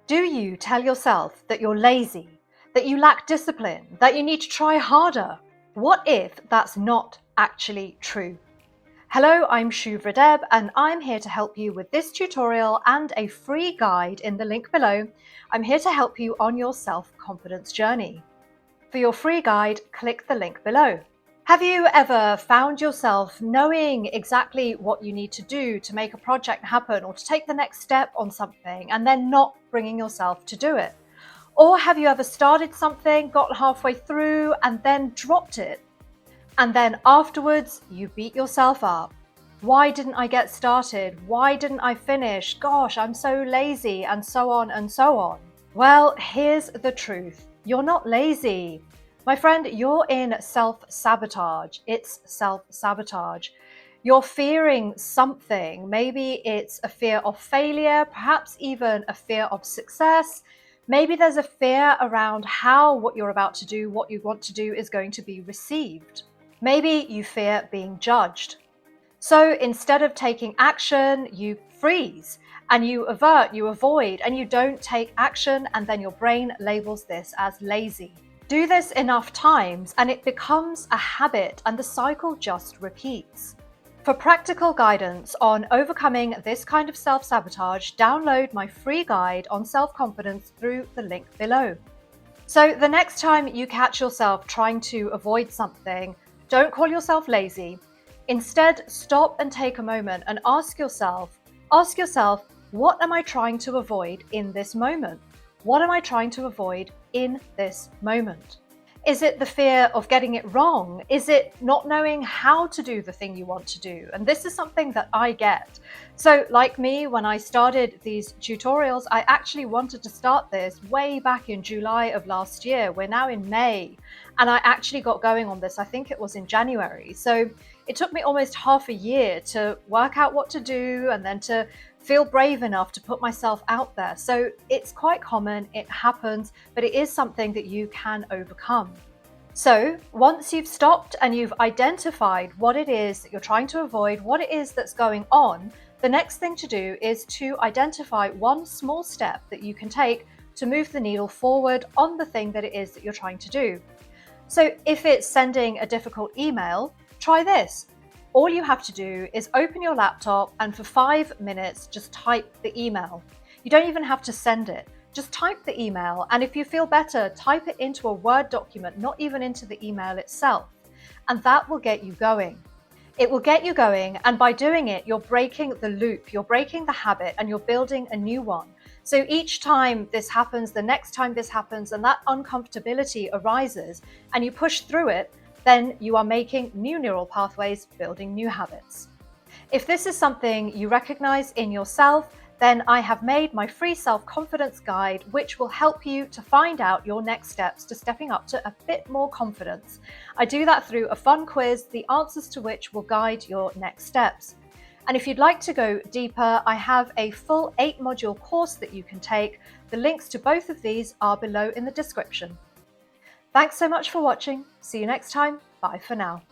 Do you tell yourself that you're lazy, that you lack discipline, that you need to try harder? What if that's not actually true? Hello, I'm Shuvra Deb, and I'm here to help you with this tutorial and a free guide in the link below. I'm here to help you on your self-confidence journey. For your free guide, click the link below. Have you ever found yourself knowing exactly what you need to do to make a project happen or to take the next step on something and then not bringing yourself to do it? Or have you ever started something, got halfway through and then dropped it? And then afterwards, you beat yourself up. Why didn't I get started? Why didn't I finish? Gosh, I'm so lazy, and so on and so on. Well, here's the truth. You're not lazy. My friend, you're in self-sabotage. It's self-sabotage. You're fearing something. Maybe it's a fear of failure, perhaps even a fear of success. Maybe there's a fear around how what you're about to do, what you want to do, is going to be received. Maybe you fear being judged. So instead of taking action, you freeze and you avert, you avoid, and you don't take action, and then your brain labels this as lazy. Do this enough times and it becomes a habit and the cycle just repeats. For practical guidance on overcoming this kind of self-sabotage, download my free guide on self-confidence through the link below. So the next time you catch yourself trying to avoid something, don't call yourself lazy. Instead, stop and take a moment and ask yourself, what am I trying to avoid in this moment? What am I trying to avoid in this moment? Is it the fear of getting it wrong? Is it not knowing how to do the thing you want to do? And this is something that I get. So like me, when I started these tutorials, I actually wanted to start this way back in July of last year. We're now in May, and I actually got going on this, I think it was in January. So it took me almost half a year to work out what to do and then to feel brave enough to put myself out there. So it's quite common, it happens, but it is something that you can overcome. So once you've stopped and you've identified what it is that you're trying to avoid, what it is that's going on, the next thing to do is to identify one small step that you can take to move the needle forward on the thing that it is that you're trying to do. So if it's sending a difficult email, try this. All you have to do is open your laptop and for 5 minutes, just type the email. You don't even have to send it. Just type the email, and if you feel better, type it into a Word document, not even into the email itself. And that will get you going. It will get you going, and by doing it, you're breaking the loop, you're breaking the habit, and you're building a new one. So each time this happens, the next time this happens, and that uncomfortability arises, and you push through it, then you are making new neural pathways, building new habits. If this is something you recognize in yourself, then I have made my free self-confidence guide, which will help you to find out your next steps to stepping up to a bit more confidence. I do that through a fun quiz, the answers to which will guide your next steps. And if you'd like to go deeper, I have a full 8-module course that you can take. The links to both of these are below in the description. Thanks so much for watching. See you next time. Bye for now.